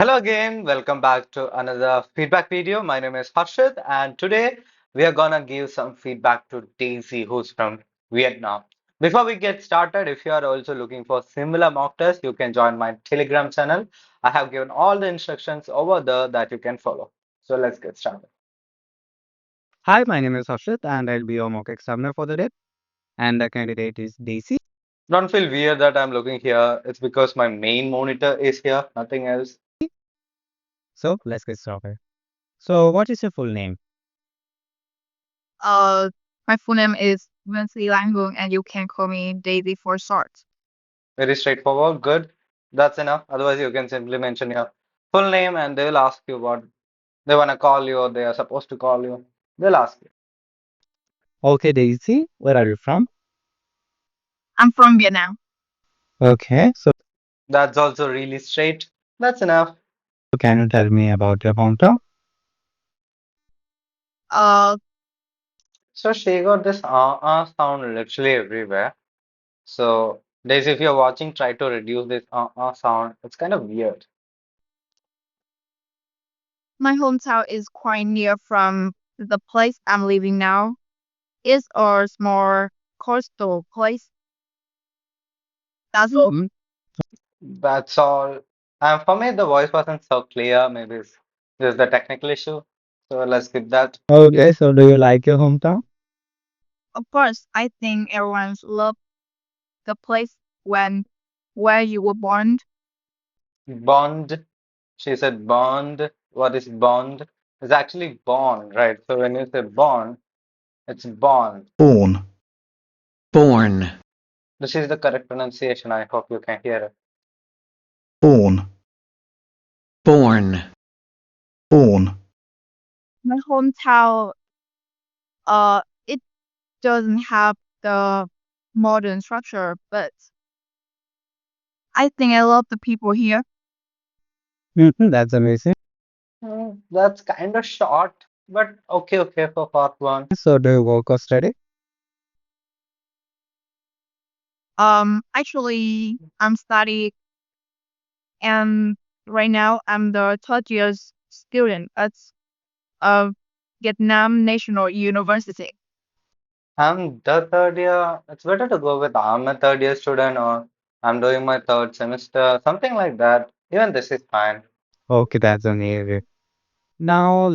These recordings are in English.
Hello again, welcome back to another feedback video. My name is Harshit, and today we are gonna give some feedback to Daisy, who's from Vietnam. Before we get started, if you are also looking for similar mock tests, you can join my Telegram channel. I have given all the instructions over there that you can follow. So let's get started. Hi, my name is Harshit and I'll be your mock examiner for the day. And the candidate is Daisy. Don't feel weird that I'm looking here. It's because my main monitor is here, nothing else. So let's get started. So, what is your full name? Uh, my full name is Wensi Lang Huong, and you can call me Daisy for short. Very straightforward. Good. That's enough. Otherwise, you can simply mention your full name and they will ask you what they want to call you or they are supposed to call you. They'll ask you. Okay, Daisy, where are you from? I'm from Vietnam. Okay, so That's also really straight. That's enough. can you tell me about your hometown? Uh, So she got this sound literally everywhere. So, Daisy, if you're watching, try to reduce this sound. It's kind of weird. my hometown is quite near from the place I'm living now. It's a small coastal place. Doesn't Mm, That's all. For me, the voice wasn't so clear. Maybe it's just the technical issue. So let's skip that. Okay, so do you like your hometown? Of course, I think everyone's love the place when where you were born. Bond. She said bond. What is bond? It's actually bond, right? So when you say bond, it's bond. Born, born, This is the correct pronunciation. I hope you can hear it. born, born, born, My hometown, it doesn't have the modern structure, but I think I love the people here. That's amazing. That's kind of short, but okay for part one. So, do you work or study? Actually, I'm studying, and right now I'm the third year's student at uh, Vietnam National University. I'm the third year. It's better to go with I'm a third year student or I'm doing my third semester, something like that. Even this is fine. Okay, that's amazing. Now,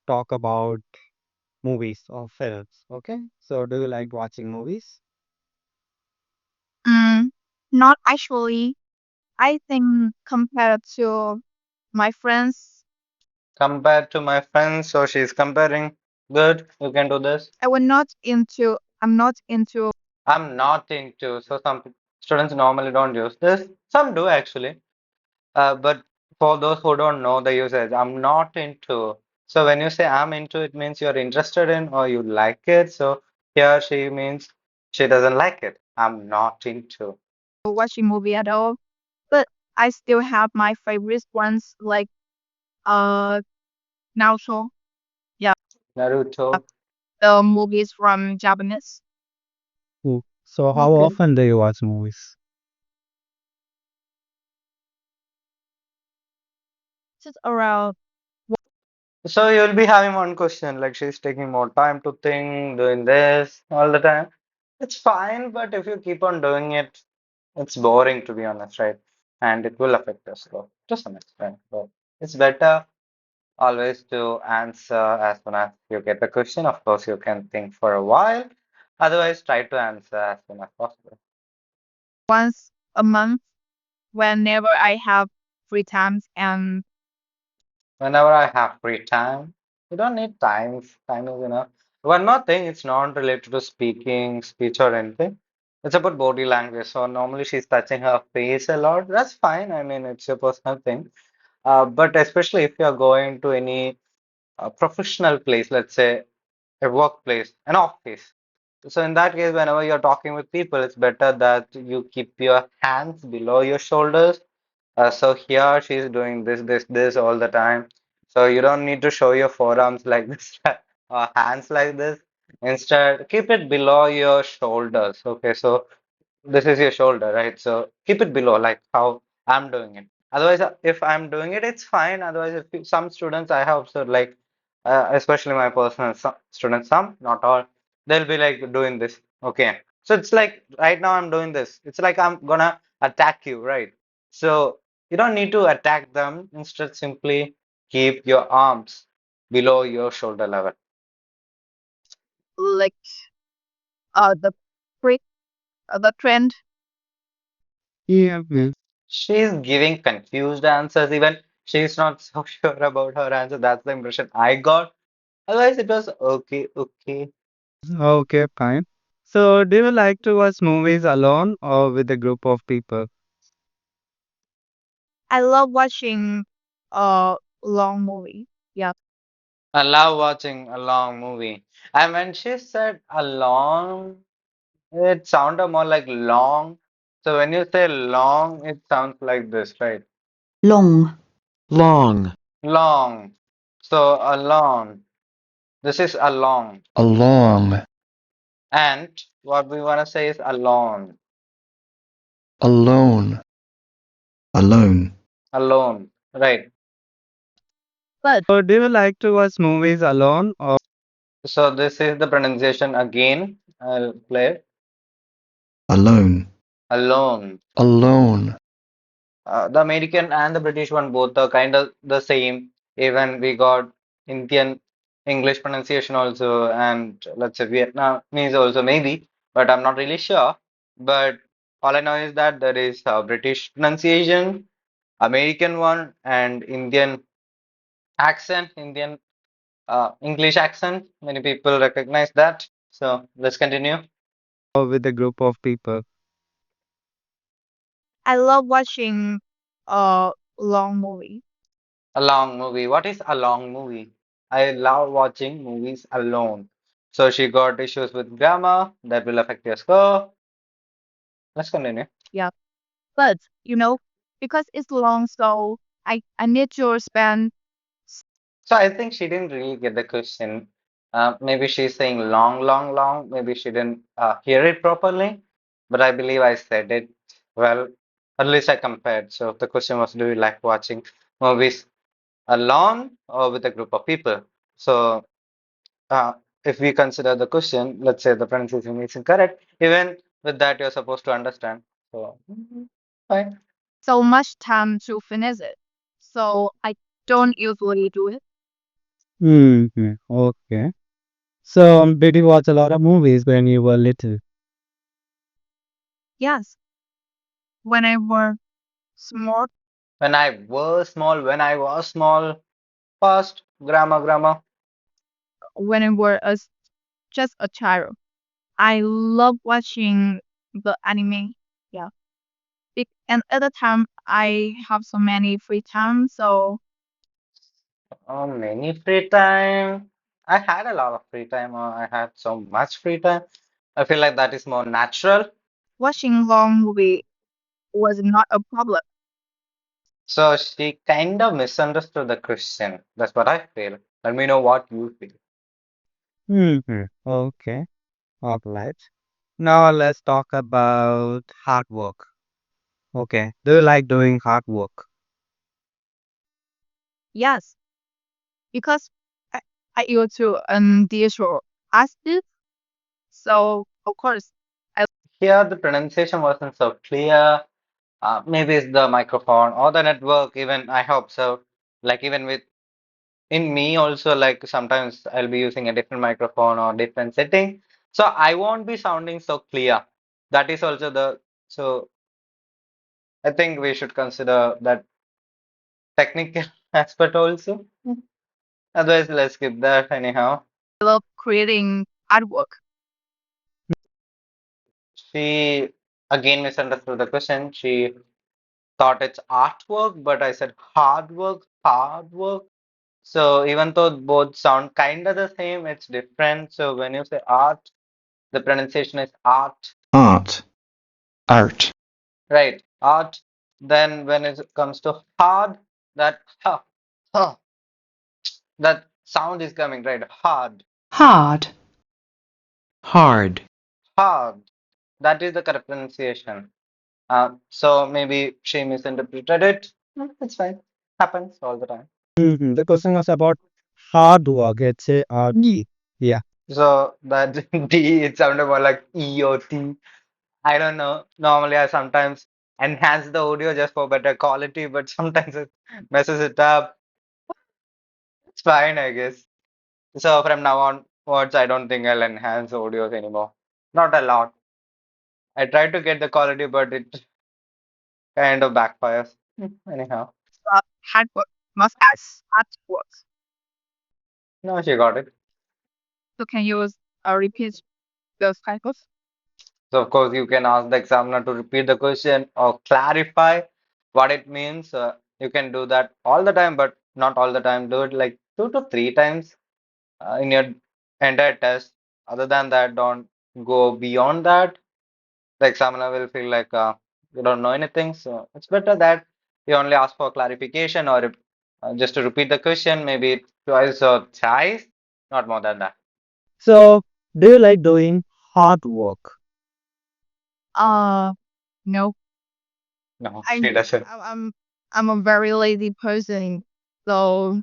talk about movies or films. Okay, so do you like watching movies? Mm, not actually. I think compared to my friends, Compared to my friends, so she's comparing. Good, you can do this. I was not into. I'm not into. I'm not into, so some students normally don't use this. Some do actually. But for those who don't know the usage, I'm not into. So when you say I'm into, it means you're interested in or you like it. So here she means she doesn't like it. I'm not into. Watching movie at all, but I still have my favorite ones like uh Naruto. Yeah, Naruto. the movies from Japanese. Cool. So, how Okay. often do you watch movies? Just around. So you'll be having one question, like she's taking more time to think, doing this all the time. It's fine, but if you keep on doing it, it's boring to be honest, right? And it will affect us though, to some extent. But it's better always to answer as soon as you get the question. Of course, you can think for a while. Otherwise, try to answer as soon as possible. Once a month whenever I have free times and Whenever I have free time, you don't need time. Time is enough. One more thing, it's not related to speaking, speech or anything. It's about body language. So normally she's touching her face a lot. That's fine. I mean, it's your personal thing. But especially if you're going to any professional place, let's say a workplace, an office. So in that case, whenever you're talking with people, it's better that you keep your hands below your shoulders. So here she's doing this all the time. So you don't need to show your forearms like this or hands like this. Instead, keep it below your shoulders. Okay, so this is your shoulder, right? So keep it below, like how I'm doing it. Otherwise, if I'm doing it, it's fine. Otherwise, if some students I have observed, like especially my personal students, some, not all, they'll be like doing this. Okay. So it's like right now I'm doing this. It's like I'm gonna attack you, right? So you don't need to attack them. Instead, simply keep your arms below your shoulder level. like the break the trend. Yeah, yeah. She's giving confused answers. Even she's not so sure about her answer. That's the impression I got. Otherwise, it was okay, okay. Okay, fine. So, do you like to watch movies alone or with a group of people? I love watching long movie. Yeah. I love watching a long movie. And when she said a long, it sounded more like long. So when you say long, it sounds like this, right? long, long, Long. So a long. This is a long. along, And what we want to say is alone. alone, alone, Alone. Right. But So, do you like to watch movies alone or So this is the pronunciation again. I'll play it. alone, Alone. alone, The American and the British one both are kind of the same. Even we got Indian English pronunciation also, and let's say Vietnamese also maybe, but I'm not really sure. But all I know is that there is a British pronunciation, American one, and Indian accent, Indian English accent. Many people recognize that. So let's continue. with a group of people? I love watching long movie. A long movie. What is a long movie? I love watching movies alone. So she got issues with grammar that will affect your score. Let's continue. Yeah. But because it's long, so I need to spend. So I think she didn't really get the question. Maybe she's saying long, long, long. Maybe she didn't hear it properly. But I believe I said it well. At least I compared. So the question was, do you like watching movies alone or with a group of people? So uh, if we consider the question, let's say the pronunciation is incorrect, even with that you're supposed to understand. So fine. So much time to finish it. So I don't usually do it. Okay. So, did you watch a lot of movies when you were little? Yes, when I were small, When I was small, fast, grammar. when I were just a child, I love watching the anime. Yeah. And at the time, I have so many free time, so Many free time. I had a lot of free time, or I had so much free time. I feel like that is more natural. watching long movie was not a problem. So she kind of misunderstood the question. That's what I feel. Let me know what you feel. Okay. All right. Now let's talk about hard work. Okay. Do you like doing hard work? Yes, because I, I used to digital artist, so of course I Here, the pronunciation wasn't so clear. Maybe it's the microphone or the network, even I hope so. Like, even with in me, also, like sometimes I'll be using a different microphone or different setting. So I won't be sounding so clear. That is also the so I think we should consider that technical aspect also. Otherwise, let's skip that anyhow. love creating artwork. She again misunderstood the question. She thought it's artwork, but I said hard work, hard work. So even though both sound kind of the same, it's different. So when you say art, the pronunciation is art, art, art, right? Art. Then when it comes to hard, that ha, that sound is coming, right? Hard, hard, hard, hard. That is the correct pronunciation. So maybe she misinterpreted it. It's fine. Happens all the time. The question was about hard work. It's a D. Yeah. So that D, it sounded more like E or T. I don't know. Normally, I sometimes enhance the audio just for better quality, but sometimes it messes it up. It's fine, I guess. So from now onwards, I don't think I'll enhance audios anymore. Not a lot. I try to get the quality, but it kind of backfires. Anyhow, Hard work, not as hard work. no, she got it. So can you repeat those cycles? So of course, you can ask the examiner to repeat the question or clarify what it means. You can do that all the time, but not all the time. Do it like 2 to 3 times in your entire test. Other than that, don't go beyond that. The examiner will feel like you don't know anything. So it's better that you only ask for clarification or just to repeat the question, maybe twice or thrice, not more than that. So, do you like doing hard work? Uh, no. No, I she doesn't. I'm a very lazy person, so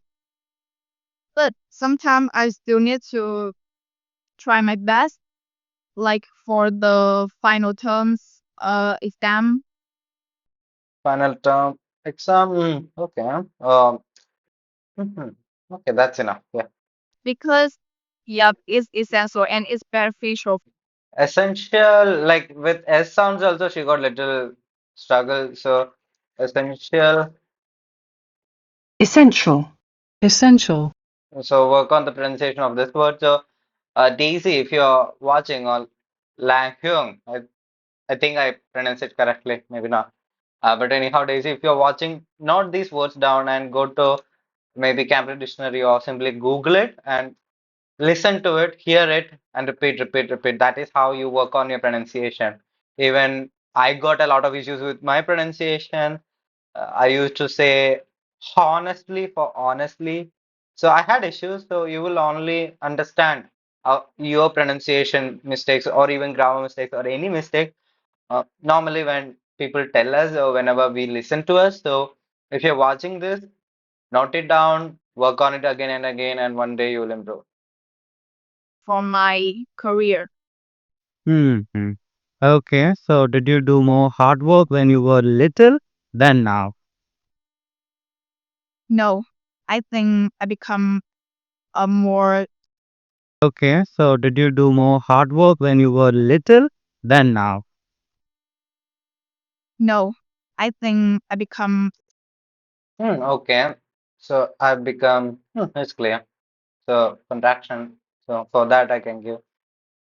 but sometimes I still need to try my best, like for the final terms exam, Final term exam. Okay. Mhm. Okay, that's enough. Yeah. because yep, it's essential and it's beneficial. Essential, like with S sounds also, she got little struggle. So essential. Essential. Essential. So work on the pronunciation of this word. So Daisy, if you're watching, or Lang Hyung, I think I pronounced it correctly, maybe not. But anyhow, Daisy, if you're watching, note these words down and go to maybe Cambridge Dictionary or simply Google it and listen to it, hear it, and repeat, repeat, repeat. That is how you work on your pronunciation. Even I got a lot of issues with my pronunciation. I used to say honestly for honestly. So I had issues. So you will only understand your pronunciation mistakes or even grammar mistakes or any mistake normally when people tell us or whenever we listen to us. So if you're watching this, note it down, work on it again and again, and one day you'll improve. For my career. Hmm. Okay. So, did you do more hard work when you were little than now? No, I think I become a more Okay. So, did you do more hard work when you were little than now? no, I think I become Okay. So I've become, it's clear. So contraction. So for that I can give.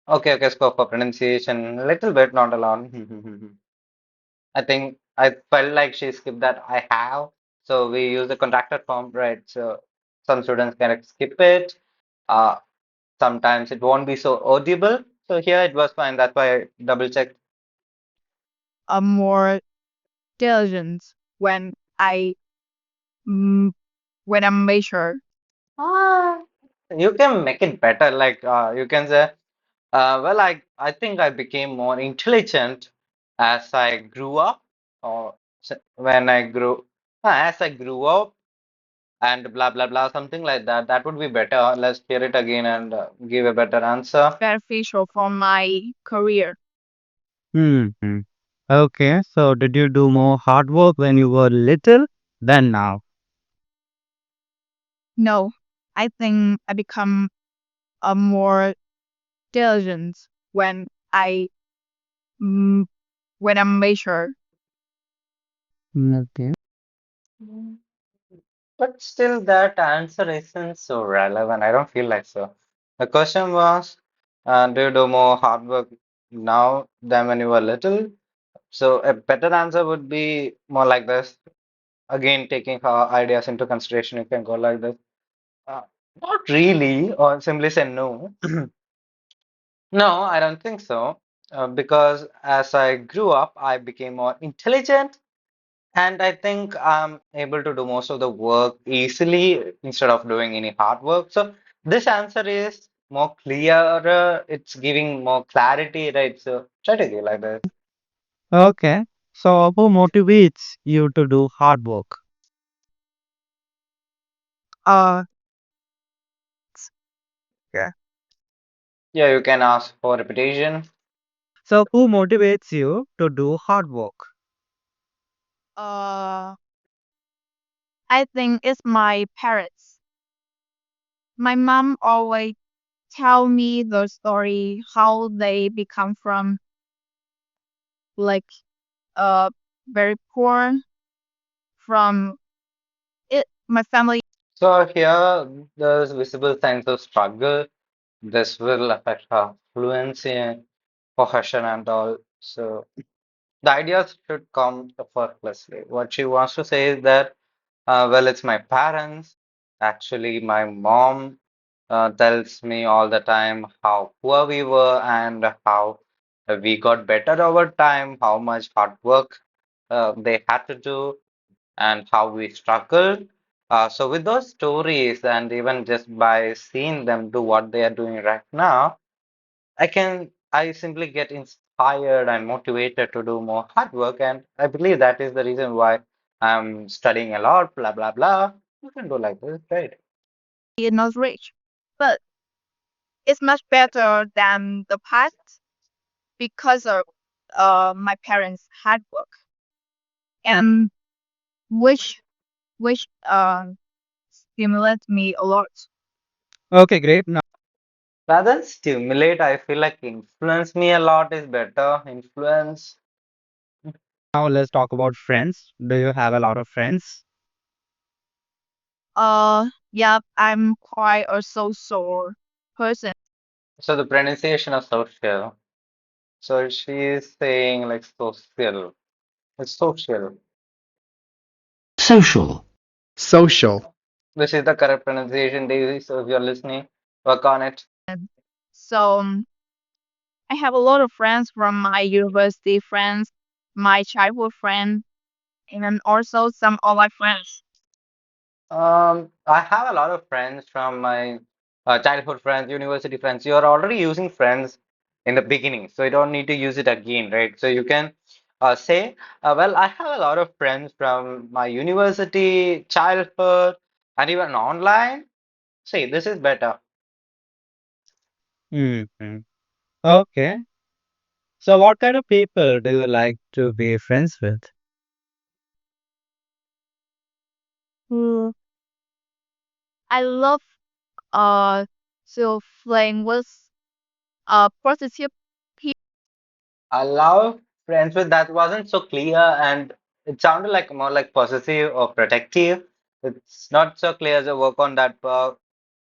Okay, okay, score for pronunciation. A little bit, not a lot. I think I felt like she skipped that I have. So we use the contracted form, right? So some students can skip it. Uh, Sometimes it won't be so audible. So here it was fine. That's why I double checked. a more diligent when I mm, when I measure Ah, you can make it better. Like you can say, well, I think I became more intelligent as I grew up, or when I grew, as I grew up, and blah blah blah, something like that. That would be better. Let's hear it again and give a better answer. beneficial for my career. Hmm. Okay. So, did you do more hard work when you were little than now? No, I think I become a more diligent when I mm, when I measure Okay. Mm. But still, that answer isn't so relevant. I don't feel like so. The question was, do you do more hard work now than when you were little? So a better answer would be more like this. Again, taking her ideas into consideration, you can go like this. Uh, Not really, or simply say no. No, I don't think so. Because as I grew up, I became more intelligent, and I think I'm able to do most of the work easily instead of doing any hard work. So this answer is more clearer. It's giving more clarity, right? So try to give like this. Okay. So, who motivates you to do hard work? Uh, yeah. Yeah, you can ask for repetition. So, who motivates you to do hard work? Uh, I think it's my parents. My mom always tell me the story how they become from like uh very poor from it. My family So here, there's visible signs of struggle. This will affect her fluency and profession and all. So the ideas should come effortlessly. What she wants to say is that, well, it's my parents. Actually, my mom tells me all the time how poor we were and how we got better over time, how much hard work they had to do, and how we struggled. So with those stories and even just by seeing them do what they are doing right now, I simply get inspired and motivated to do more hard work, and I believe that is the reason why I'm studying a lot, blah blah blah. You can do like this, right? is not rich, but it's much better than the past because of my parents' hard work and which which stimulates me a lot. Okay, great. Rather than stimulate, I feel like influence me a lot is better. Influence. Now, let's talk about friends. Do you have a lot of friends? Yeah, I'm quite a social person. So the pronunciation of social. So she is saying like social. It's social. social, Social. This is the correct pronunciation, Daisy. So if you're listening, work on it. So I have a lot of friends from my university friends, my childhood friend, and also some online friends. I have a lot of friends from my childhood friends, university friends. You're already using friends in the beginning, so you don't need to use it again, right? So you can say, well, I have a lot of friends from my university, childhood, and even online. See, this is better. Hmm. Okay. So, what kind of people do you like to be friends with? Hmm, I love to playing with positive people. I love friends with that wasn't so clear and it sounded like more like possessive or protective. It's not so clear, so work on that part.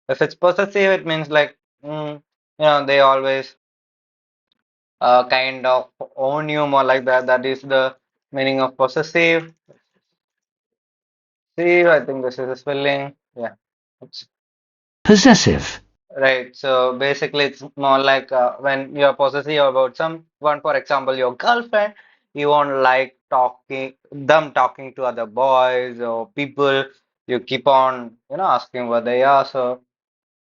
If it's possessive, it means like, they always kind of own you more like that. That is the meaning of possessive. See, I think this is a spelling. Yeah. Oops. possessive, Right. So basically, it's more like when you're possessive about someone, for example, your girlfriend, you won't like talking to other boys or people. You keep on, asking what they are. So,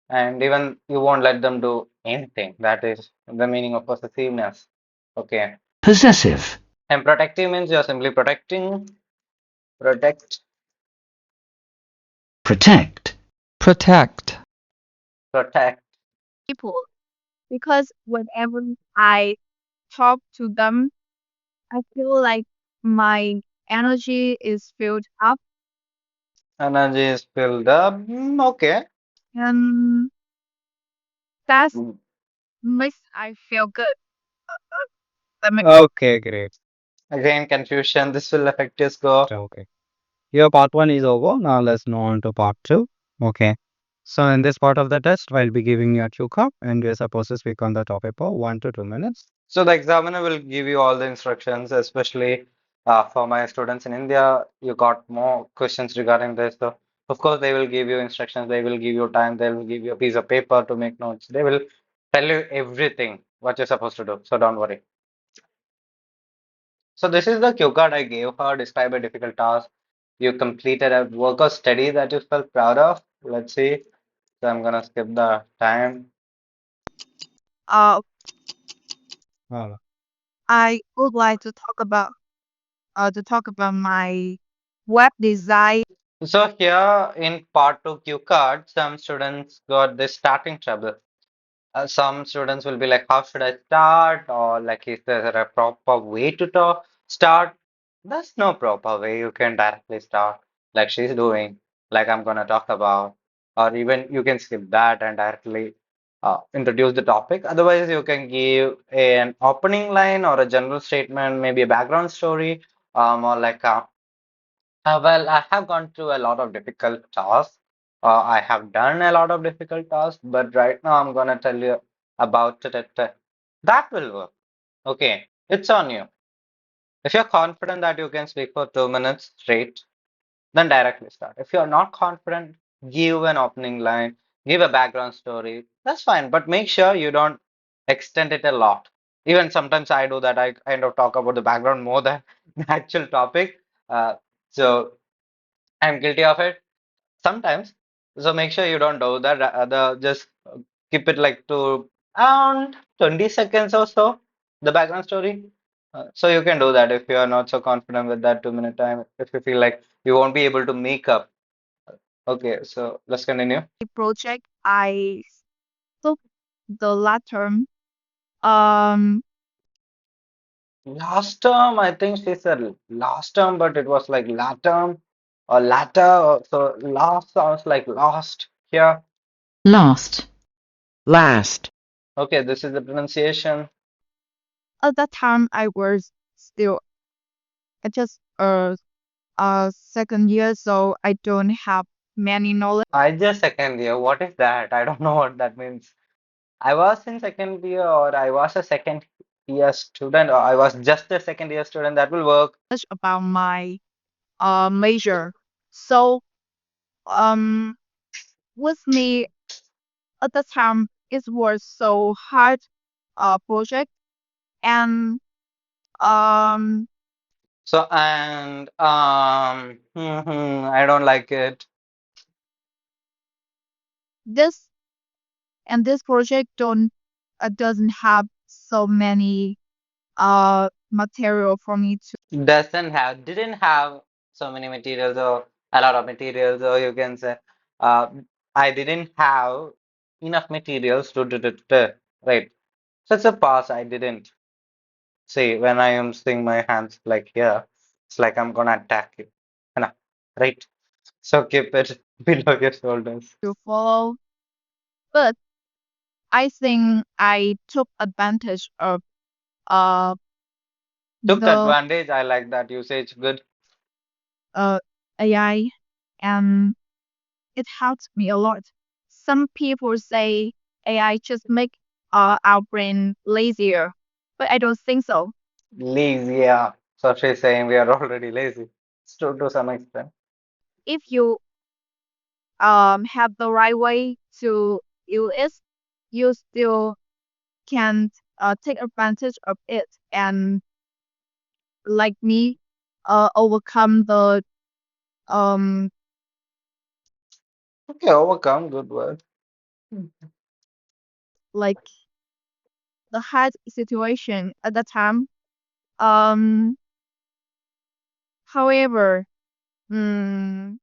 and even you won't let them do anything. That is the meaning of possessiveness. Okay. possessive, And protective means you're simply protect, protect, Protect. protect. People because whenever I talk to them, I feel like my energy is filled up Energy is filled up. Okay. and that Mm. makes I feel good. That makes Okay, great. Again, confusion. This will affect your score. Okay. Your part one is over. Now, let's move on to part two. Okay. So, in this part of the test, I'll be giving you a cue card and you're supposed to speak on the topic for 1 to 2 minutes. So the examiner will give you all the instructions, especially for my students in India. You got more questions regarding this. So of course they will give you instructions. They will give you time. They will give you a piece of paper to make notes. They will tell you everything what you're supposed to do. So don't worry. So this is the cue card I gave her. Describe a difficult task. You completed a work or study that you felt proud of. Let's see. So I'm gonna skip the time. uh Uh, I would like to talk about my web design. So here in part two Q card, some students got this starting trouble. Some students will be like, how should I start? Or like, is there a proper way to talk, start? There's no proper way. You can directly start like she's doing, like I'm gonna talk about, or even you can skip that and directly introduce the topic. Otherwise, you can give an opening line or a general statement, maybe a background story, or like well, I have gone through a lot of difficult tasks. I have done a lot of difficult tasks, but right now I'm gonna tell you about it. That will work. Okay, it's on you. If you're confident that you can speak for 2 minutes straight, then directly start. If you're not confident, give an opening line, give a background story. That's fine, but make sure you don't extend it a lot. Even sometimes I do that. I kind of talk about the background more than the actual topic. So I'm guilty of it sometimes. So make sure you don't do that. Just keep it like to around 20 seconds or so, the background story. So you can do that if you are not so confident with that 2 minute time. If you feel like you won't be able to make up. Okay, so let's continue. Project, I took the last term. Um, Last term, I think she said last term, but it was like last term or latter. So last sounds like lost here. last, last, Okay, this is the pronunciation. at that time, I was still just a second year, so I don't have many knowledge I just second year. What is that? I don't know what that means. I was in second year, or I was a second year student, or I was just a second year student. That will work. about my major. So um, with me at the time, it was so hard project, and um, So, and I don't like it. this this project don't doesn't have so many material for me to Didn't have so many materials or a lot of materials, or you can say, uh, I didn't have enough materials to do, right. So it's a pass. I didn't. See, when I am seeing my hands like here, it's like I'm gonna attack you. Nah, right? So keep it below your shoulders. follow. But I think I took advantage of uh Took the advantage. I like that usage. Good. uh AI, and it helped me a lot. Some people say AI just make our brain lazier, but I don't think so. Lazy. Yeah. So she's saying we are already lazy. To some extent. If you have the right way to use it, you still can take advantage of it and like me overcome the um Okay, overcome. Good word. like the hard situation at the time. Um, however, mm,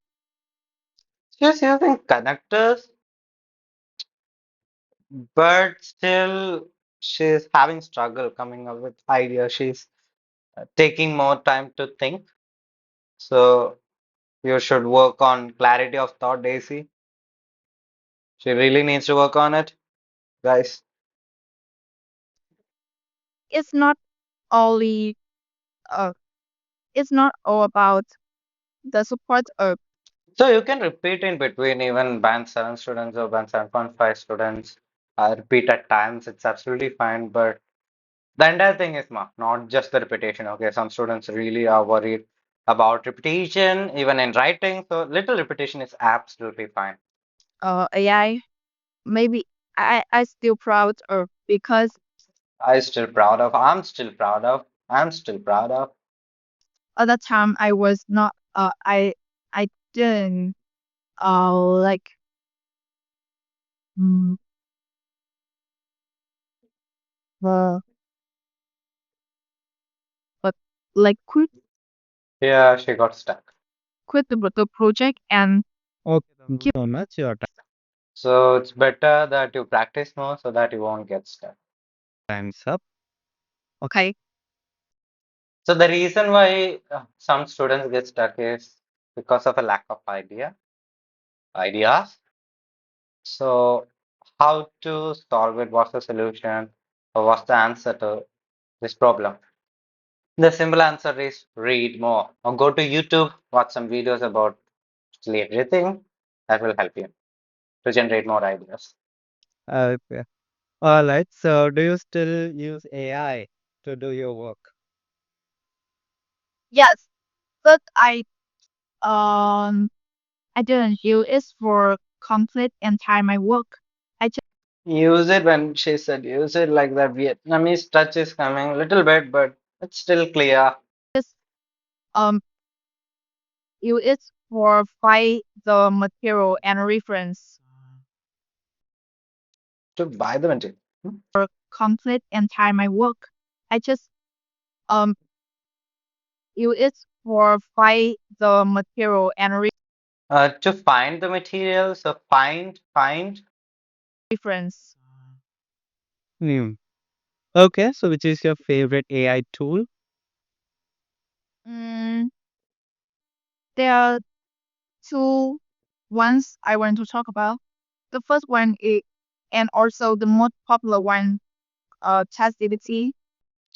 She's using connectors, but still she's having struggle coming up with ideas. She's taking more time to think. So you should work on clarity of thought, Daisy. She really needs to work on it, guys. it's not only uh, it's not all about the support of So you can repeat in between, even band 7 students or band 7.5 students repeat at times. It's absolutely fine. But the entire thing is not just the repetition. Okay, some students really are worried about repetition, even in writing. So little repetition is absolutely fine. AI. Maybe I still proud of because I'm still proud of. I'm still proud of. at that time I was not I didn't like mm, uh, but like quit Yeah, she got stuck. quit the project and Okay, thank you so much. Your So it's better that you practice more so that you won't get stuck. time's up. okay. So the reason why some students get stuck is because of a lack of ideas. So how to solve it? What's the solution? Or what's the answer to this problem? The simple answer is read more or go to YouTube, watch some videos about actually everything. That will help you to generate more ideas. Okay. All right. So, do you still use AI to do your work? Yes, but um I didn't use it for complete entire my work. I Use it when she said use it like that Vietnamese touch is coming a little bit, but it's still clear just um use it for find the material and reference to buy the material. for complete entire my work. I just um use it for find the material and To find the material, so find. reference. Hmm. Okay. So, which is your favorite AI tool? Mm, there are two ones I want to talk about. The first one is, and also the most popular one, ChatGPT.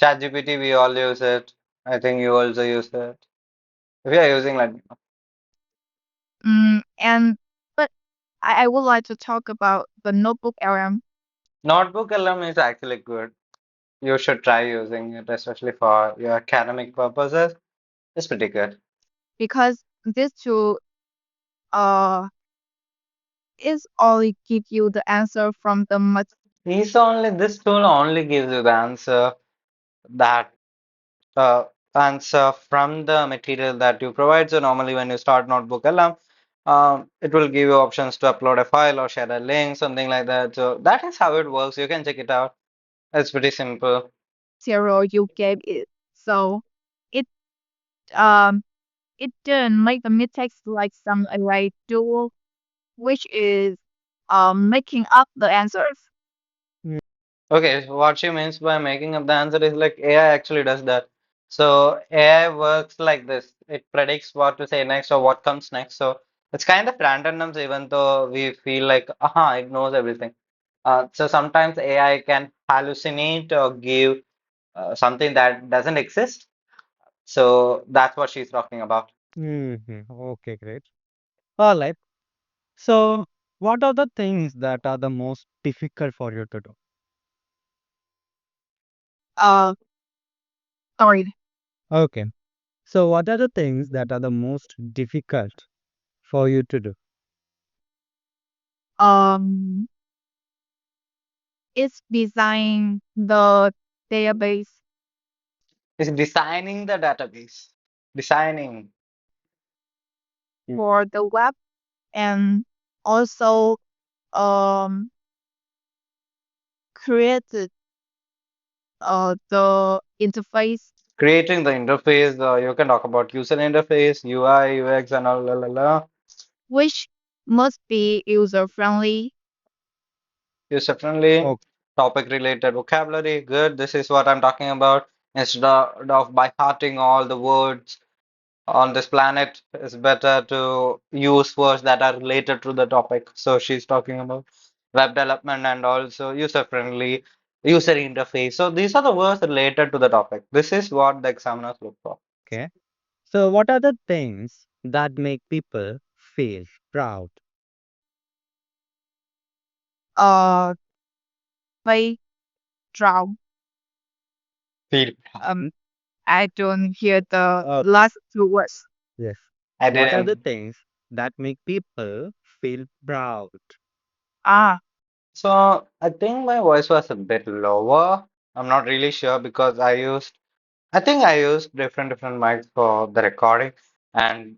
ChatGPT, we all use it. I think you also use it. If you are using like And but I would like to talk about the notebook LM Notebook LM is actually good. You should try using it, especially for your academic purposes. It's pretty good. because this tool uh is only give you the answer from the This tool only gives you the that uh, answer from the material that you provide. So normally when you start Notebook LM, it will give you options to upload a file or share a link, something like that. So that is how it works. You can check it out. It's pretty simple. material you gave it. So it um it didn't make the mistakes like some AI tool, which is making up the answers. Hmm. Okay, so what she means by making up the answer is like AI actually does that. So AI works like this. It predicts what to say next or what comes next. So it's kind of randomness, even though we feel like, aha, it knows everything. So sometimes AI can hallucinate or give something that doesn't exist. So that's what she's talking about. Okay, great. All right. So, what are the things that are the most difficult for you to do? Uh, sorry. Okay. So, what are the things that are the most difficult for you to do? Um, it's design the database It's designing the database. Designing. for the web and also um created the interface Creating the interface, you can talk about user interface, UI, UX, and all, la, la, la. which must be user friendly. User friendly, Okay. topic related vocabulary. Good. This is what I'm talking about. Instead of by hearting all the words on this planet, it's better to use words that are related to the topic. So she's talking about web development and also user friendly, user interface. So these are the words related to the topic. This is what the examiners look for. Okay. So, what are the things that make people feel proud? Uh, by draw. Feel. Um, I don't hear the Uh, last two words. yes. I What are the didn't. things that make people feel proud? Ah, So I think my voice was a bit lower. I'm not really sure because I think I used different mics for the recording and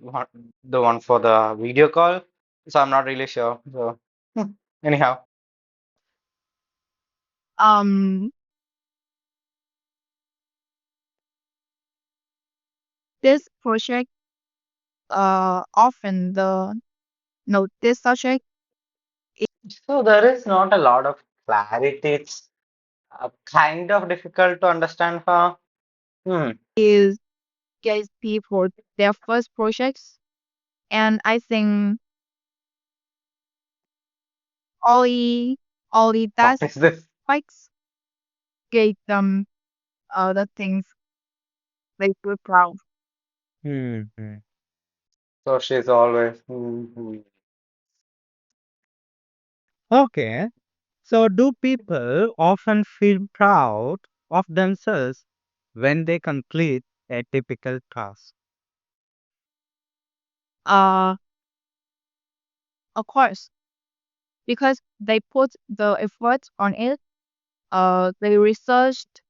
the one for the video call. So I'm not really sure. So anyhow, um, this project often the this subject So there is not a lot of clarity. It's kind of difficult to understand her. Hmm. is PhD for their first projects, and I think all he What does is this? like get them the things they feel proud. Hmm. So she's always. Hmm. Okay. So, do people often feel proud of themselves when they complete a typical task? Uh, of course, because they put the effort on it. They researched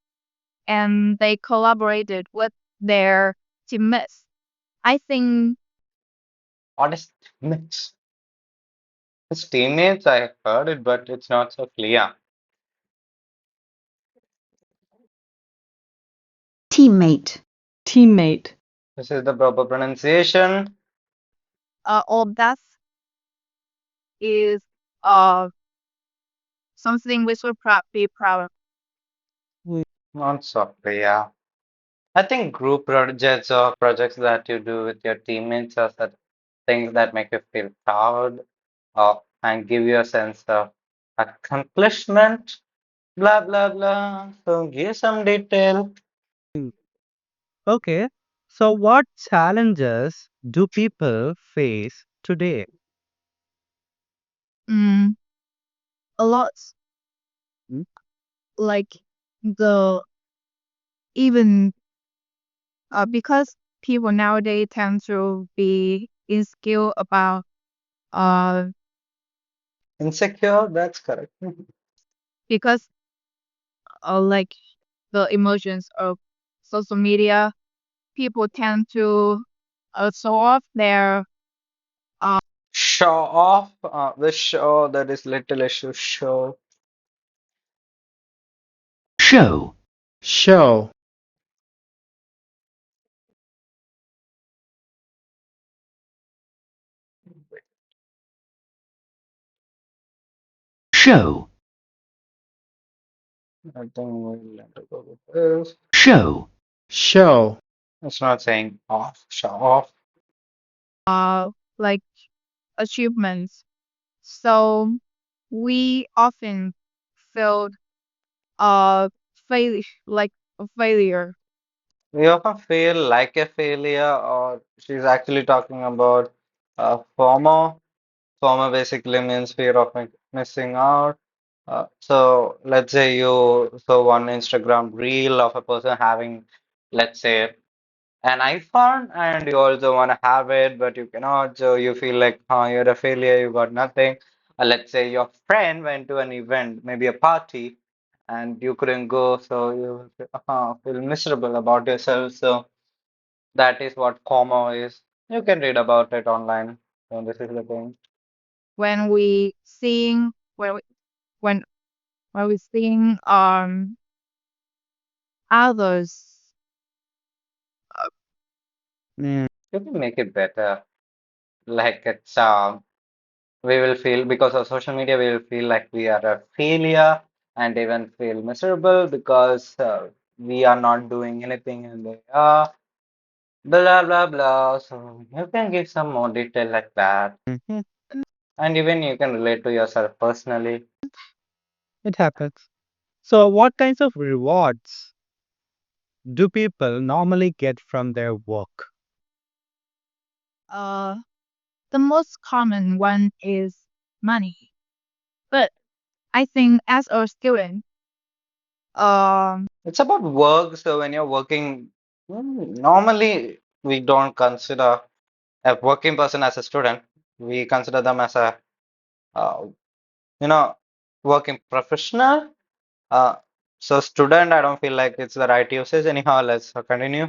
and they collaborated with their teammates. I think What is mix? His teammates, I heard it, but it's not so clear. teammate, teammate, This is the proper pronunciation. all that is uh something we should be proud of. Not so clear. I think group projects or projects that you do with your teammates are such things that make you feel proud and give you a sense of accomplishment. Blah blah blah. So give some detail. Hmm. Okay. So, what challenges do people face today? Mm, a lot Hmm? like the even because people nowadays tend to be insecure about uh Insecure, that's correct. because like the emotions of social media, people tend to show off their Show off the show that is little issue show. show, show, show, I think we'll let it go with this. show, show, It's not saying off, show off. like achievements. So we often feel uh fail like a failure We often feel like a failure, or she's actually talking about FOMO. FOMO basically means fear of missing out. So let's say you saw one Instagram reel of a person having, let's say, an iPhone, and you also want to have it, but you cannot. So you feel like, you're a failure, you got nothing. Let's say your friend went to an event, maybe a party, and you couldn't go, so you feel miserable about yourself. So that is what FOMO is. You can read about it online. So this is the thing. when we seeing when when we seeing others Hmm. You can make it better. Like it's we will feel because of social media, we will feel like we are a failure and even feel miserable because we are not doing anything and they are blah blah blah. So you can give some more detail like that, Mhm. and even you can relate to yourself personally. It happens. So, what kinds of rewards do people normally get from their work? uh the most common one is money. But I think as a student, It's about work. So when you're working, normally we don't consider a working person as a student. We consider them as a uh, you know working professional. Uh, so student, I don't feel like it's the right usage. Anyhow, let's continue.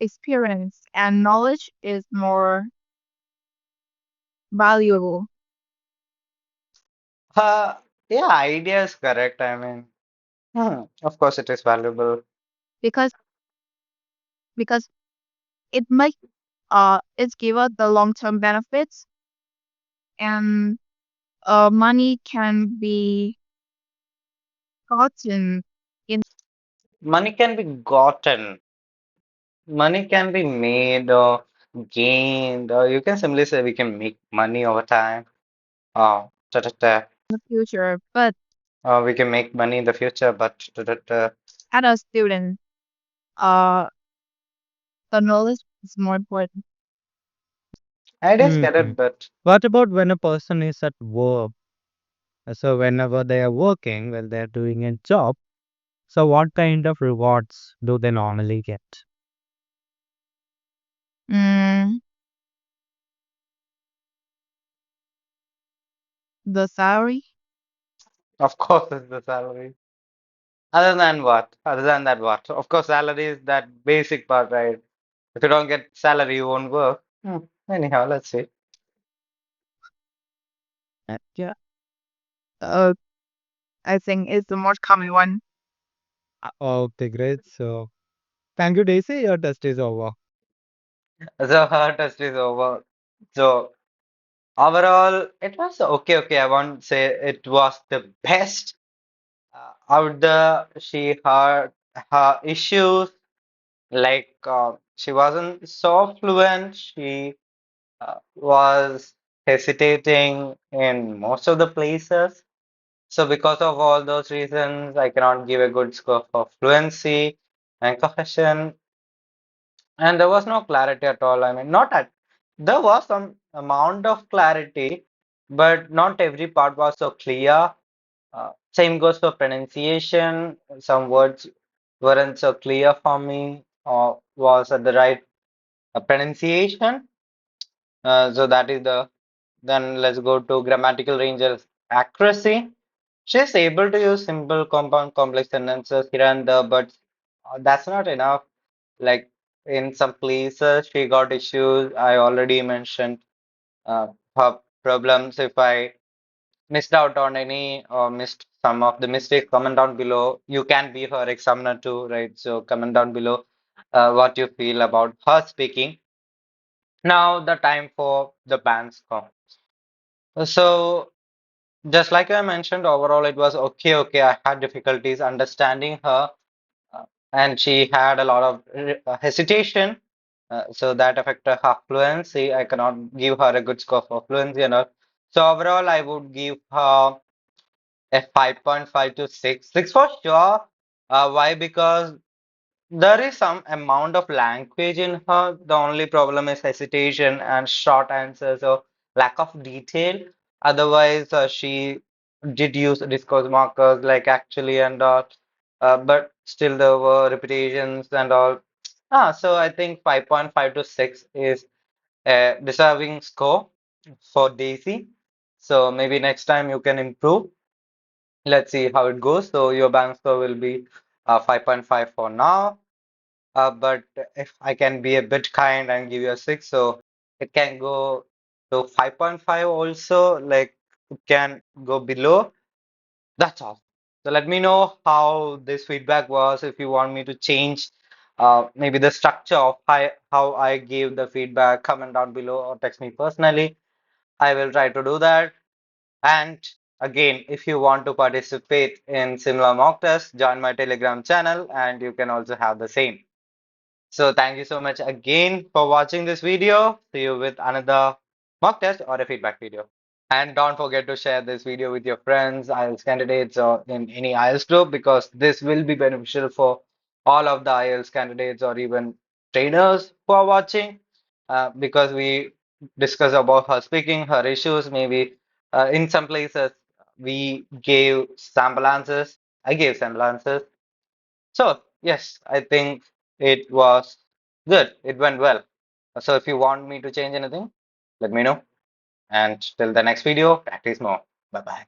experience and knowledge is more valuable Uh, yeah, idea is correct. I mean, of course it is valuable. because because it might it's give us the long term benefits, and money can be gotten in Money can be gotten, money can be made or gained, or you can simply say we can make money over time. Oh, ta ta ta. the future, but We can make money in the future, but ta ta ta. as a student, uh, the knowledge is more important. I just get Hmm. it, but What about when a person is at work? So whenever they are working, when they're doing a job, so what kind of rewards do they normally get? Mm, the salary, of course it's the salary. Other than what? Other than that, what? Of course, salary is that basic part, right? If you don't get salary, you won't work. Anyhow, let's see. yeah, uh, I think it's the most common one. Okay, great. So thank you, Daisy. Your test is over. So her test is over. So overall, it was okay. Okay, I won't say it was the best. Out the she had her issues, like she wasn't so fluent. She was hesitating in most of the places. So because of all those reasons, I cannot give a good score for fluency and cohesion. And there was no clarity at all. I mean, not at there was some amount of clarity, but not every part was so clear. Same goes for pronunciation. Some words weren't so clear for me or was at the right pronunciation. So that is the then let's go to grammatical ranges accuracy. She's able to use simple, compound, complex sentences here and there, but that's not enough. Like in some places, she got issues. I already mentioned her problems. If I missed out on any or missed some of the mistakes, comment down below. You can be her examiner too, right? So comment down below what you feel about her speaking. Now the time for the band's come. So just like I mentioned, overall it was okay. Okay, I had difficulties understanding her, uh, and she had a lot of hesitation. So that affected her fluency. I cannot give her a good score for fluency and all. So overall, I would give her a 5.5 to 6. 6 for sure. Why? Because there is some amount of language in her. The only problem is hesitation and short answers or lack of detail. Otherwise, she did use discourse markers like actually and all, but still there were repetitions and all. So I think 5.5 to 6 is a deserving score for Daisy. So maybe next time you can improve. Let's see how it goes. So your bank score will be 5.5 for now. But if I can be a bit kind and give you a 6, so it can go to 5.5 also, like it can go below. That's all. So let me know how this feedback was. If you want me to change maybe the structure of how I gave the feedback, comment down below or text me personally. I will try to do that. And again, if you want to participate in similar mock tests, join my Telegram channel and you can also have the same. So thank you so much again for watching this video. See you with another mock test or a feedback video. And don't forget to share this video with your friends, IELTS candidates, or in any IELTS group because this will be beneficial for all of the IELTS candidates or even trainers who are watching. Because we discuss about her speaking, her issues, maybe in some places we gave sample answers. I gave sample answers. So, yes, I think it was good. It went well. So, if you want me to change anything, let me know. And till the next video, practice more. Bye bye.